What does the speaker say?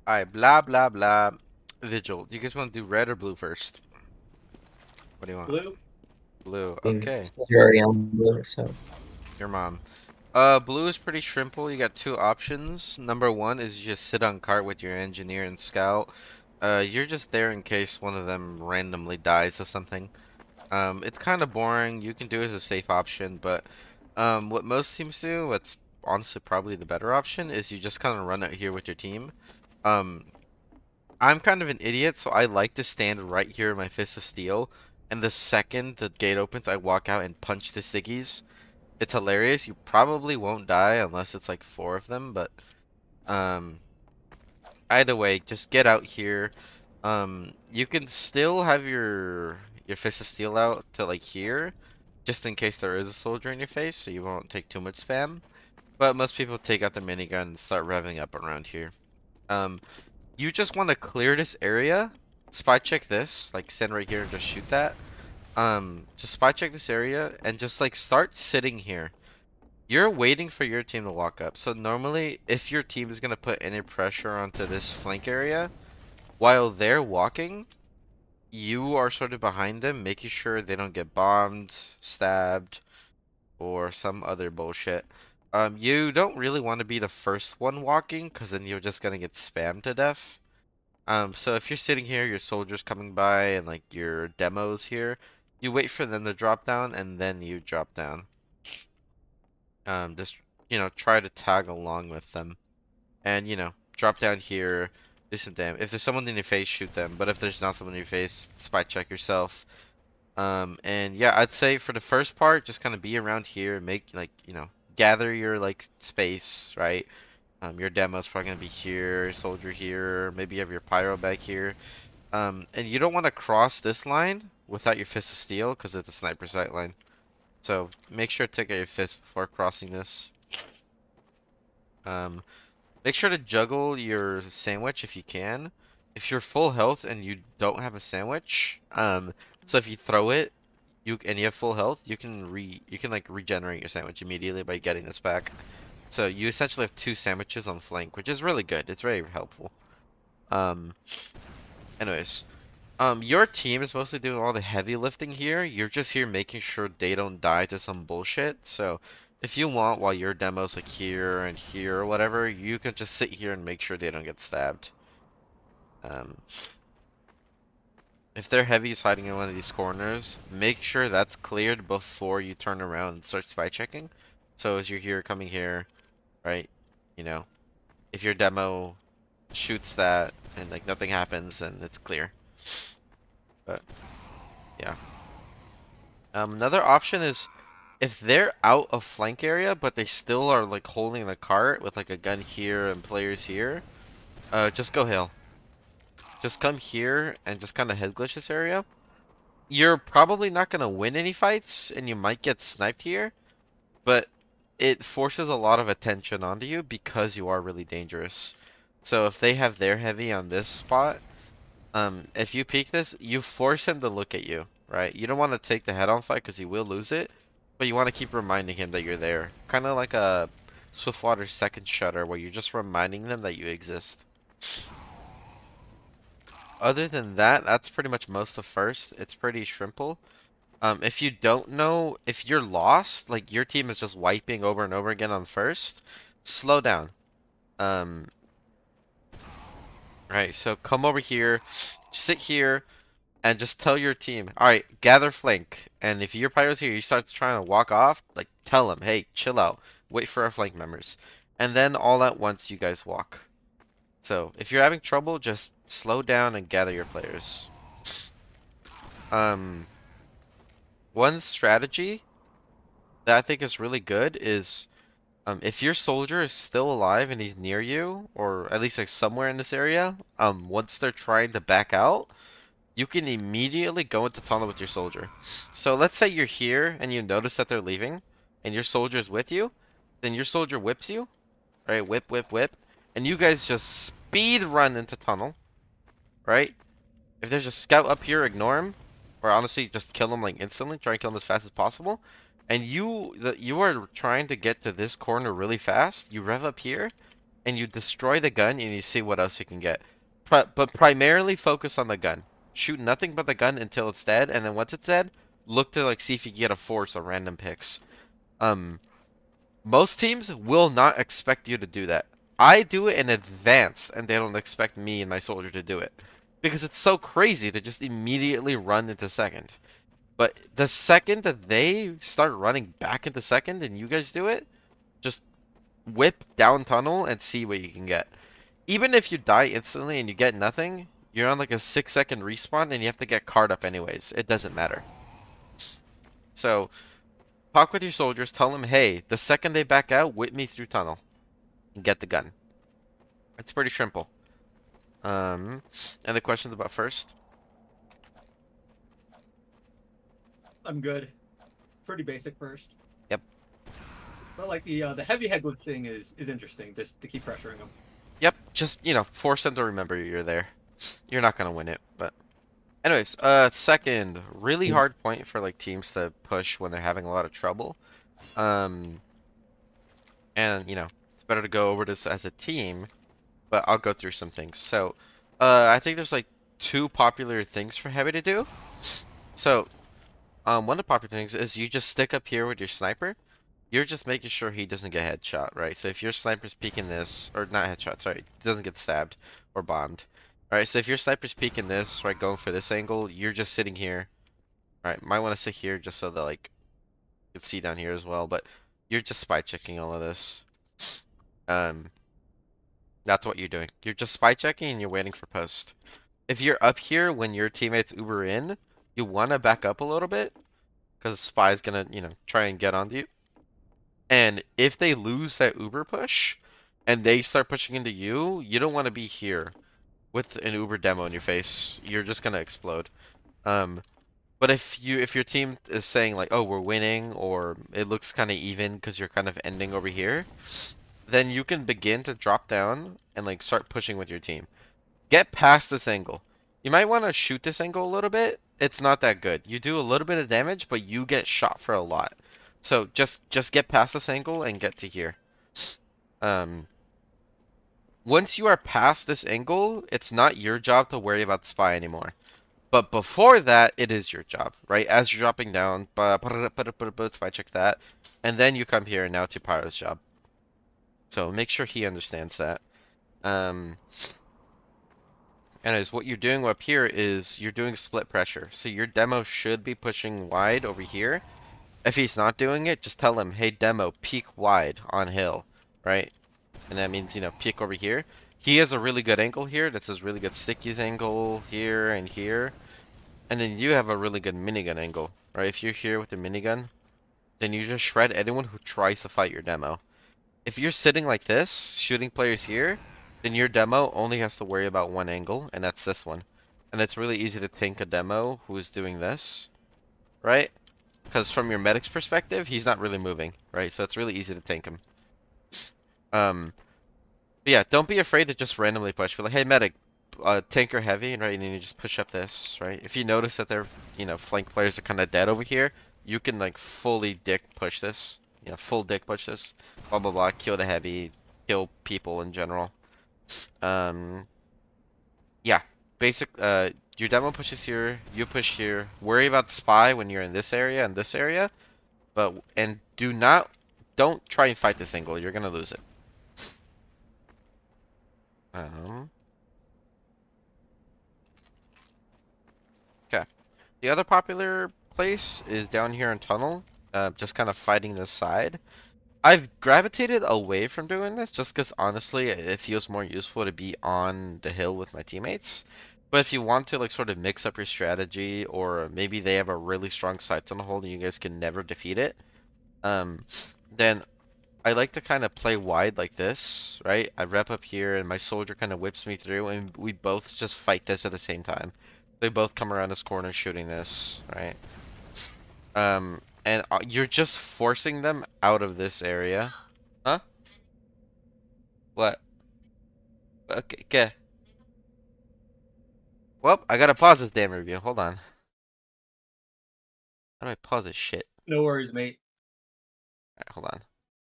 Alright, blah blah blah. Vigil. Do you guys want to do red or blue first? What do you want? Blue? Blue. Blue. Okay. You're already on blue, so Your mom. Blue is pretty simple. You got two options. Number one is you just sit on cart with your engineer and scout. You're just there in case one of them randomly dies or something. It's kind of boring. You can do it as a safe option, but what most teams do, what's honestly probably the better option, is you just kind of run out here with your team. Um, I'm kind of an idiot, so I like to stand right here in my fist of steel, and the second the gate opens, I walk out and punch the stickies. It's hilarious. You probably won't die unless it's like four of them, but um, either way, just get out here. You can still have your fist of steel out to like here, just in case there is a soldier in your face, so you won't take too much spam. But most people take out the minigun and start revving up around here. Um, you just want to clear this area. Spy check this, like stand right here and just shoot that. Just spy check this area and just like start sitting here. You're waiting for your team to walk up. So normally, if your team is gonna put any pressure onto this flank area, while they're walking, you are sort of behind them, making sure they don't get bombed, stabbed, or some other bullshit. You don't really want to be the first one walking, because then you're just gonna get spammed to death. So if you're sitting here, your soldiers coming by, and like your demos here, you wait for them to drop down, and then you drop down. Just, try to tag along with them. And, drop down here, do some damage. If there's someone in your face, shoot them. But if there's not someone in your face, spy check yourself. And yeah, I'd say for the first part, just kind of be around here, make, like, gather your, like, space, right? Your demo's probably gonna be here, soldier here, maybe you have your pyro back here. And you don't want to cross this line without your fist of steel, because it's a sniper sight line. So make sure to take out your fist before crossing this. Um, Make sure to juggle your sandwich if you can. If you're full health and you don't have a sandwich, so if you throw it, and you have full health, you can like regenerate your sandwich immediately by getting this back. So you essentially have two sandwiches on flank, which is really good. It's very helpful. Um, anyways, your team is mostly doing all the heavy lifting here. You're just here making sure they don't die to some bullshit. So if you want, while your demo's like here and here or whatever, you can just sit here and make sure they don't get stabbed. Um, if their heavy's hiding in one of these corners, make sure that's cleared before you turn around and start spy checking. So as you're here, coming here, right? You know, if your demo shoots that and like nothing happens, then it's clear. But yeah. Another option is if they're out of flank area, but they still are like holding the cart with like a gun here and players here, just go hill. Just come here and just kind of head glitch this area. You're probably not gonna win any fights, and you might get sniped here, but it forces a lot of attention onto you because you are really dangerous. So if they have their heavy on this spot, if you peek this, you force him to look at you, right? You don't want to take the head-on fight because you will lose it, but you want to keep reminding him that you're there. Kind of like a Swiftwater second shutter where you're just reminding them that you exist. Other than that, that's pretty much most of first. It's pretty simple. If you don't know, if you're lost, like your team is just wiping over and over again on first, slow down. Um, right, so come over here, sit here, and just tell your team, alright, gather flank. And if your pyro's here, you start trying to walk off, like tell them, hey, chill out, wait for our flank members. And then all at once you guys walk. So if you're having trouble, just slow down and gather your players. One strategy that I think is really good is if your soldier is still alive and he's near you, or at least like somewhere in this area, once they're trying to back out, you can immediately go into tunnel with your soldier. So let's say you're here and you notice that they're leaving, and your soldier's with you, then your soldier whips you, right? Whip, whip, whip, and you guys just speed run into tunnel, right? If there's a scout up here, ignore him, or honestly, just kill him like instantly. Try and kill him as fast as possible. And you are trying to get to this corner really fast. You rev up here, and you destroy the gun and you see what else you can get. But primarily focus on the gun. Shoot nothing but the gun until it's dead, and then once it's dead, look to like see if you can get a force or random picks. Um, most teams will not expect you to do that. I do it in advance, and they don't expect me and my soldier to do it. Because it's so crazy to just immediately run into second. But the second that they start running back into second and you guys do it, just whip down tunnel and see what you can get. Even if you die instantly and you get nothing, you're on like a 6-second respawn and you have to get card up anyways. It doesn't matter. So, talk with your soldiers, tell them, hey, the second they back out, whip me through tunnel and get the gun. It's pretty simple. And the questions about first? I'm good. Pretty basic first. Yep. But like the heavy head glitch thing is interesting, just to keep pressuring them. Yep, just, force them to remember you're there. You're not gonna win it, but... Anyways, second, really hard point for, like, teams to push when they're having a lot of trouble. And, it's better to go over this as a team, but I'll go through some things. So, I think there's, like, two popular things for heavy to do. So, one of the popular things is you just stick up here with your sniper. You're just making sure he doesn't get headshot, right? So if your sniper's peeking this, or not headshot, sorry, doesn't get stabbed or bombed. Alright, so if your sniper's peeking this, right, going for this angle, you're just sitting here. Alright, might want to sit here just so that, like, you can see down here as well, but you're just spy checking all of this. That's what you're doing. You're just spy checking and you're waiting for post. If you're up here when your teammates Uber in, you want to back up a little bit, because spy's gonna, try and get onto you. And if they lose that Uber push and they start pushing into you, you don't want to be here with an Uber demo in your face. You're just gonna explode. But if your team is saying like, "Oh, we're winning," or it looks kind of even because you're kind of ending over here, then you can begin to drop down and like start pushing with your team. Get past this angle. You might want to shoot this angle a little bit. It's not that good. You do a little bit of damage, but you get shot for a lot. So just get past this angle and get to here. Once you are past this angle, it's not your job to worry about spy anymore. But before that, it is your job, right? As you're dropping down, spy check that, and then you come here, and now it's your Pyro's job. So make sure he understands that. Anyways, what you're doing up here is you're doing split pressure. So your demo should be pushing wide over here. If he's not doing it, just tell him, hey, demo, peek wide on hill, right? And that means, peek over here. He has a really good angle here. That's his really good stick use angle here and here. And then you have a really good minigun angle, right? If you're here with the minigun, then you just shred anyone who tries to fight your demo. If you're sitting like this, shooting players here, then your demo only has to worry about one angle, and that's this one. And it's really easy to tank a demo who is doing this, right? Because from your medic's perspective, he's not really moving, right? So it's really easy to tank him. But yeah, don't be afraid to just randomly push. Be like, hey, medic, tanker heavy, right? And then you just push up this, right? If you notice that their, flank players are kind of dead over here, you can, like, fully dick push this. Full dick push this. Blah, blah, blah. Kill the heavy. Kill people in general. Yeah. Basic, your demo pushes here. You push here. Worry about the spy when you're in this area and this area. And don't try and fight this angle. You're gonna lose it. Okay. The other popular place is down here in tunnel. Just kind of fighting this side. I've gravitated away from doing this just because honestly it feels more useful to be on the hill with my teammates. But if you want to like sort of mix up your strategy, or maybe they have a really strong side tunnel hold and you guys can never defeat it, then I like to kind of play wide like this, right? I rep up here and my soldier kind of whips me through and we both just fight this at the same time. They both come around this corner shooting this, right? And you're just forcing them out of this area. Huh? What? Okay, okay. Well, I gotta pause this damn review. Hold on. How do I pause this shit? No worries, mate. Alright, hold on.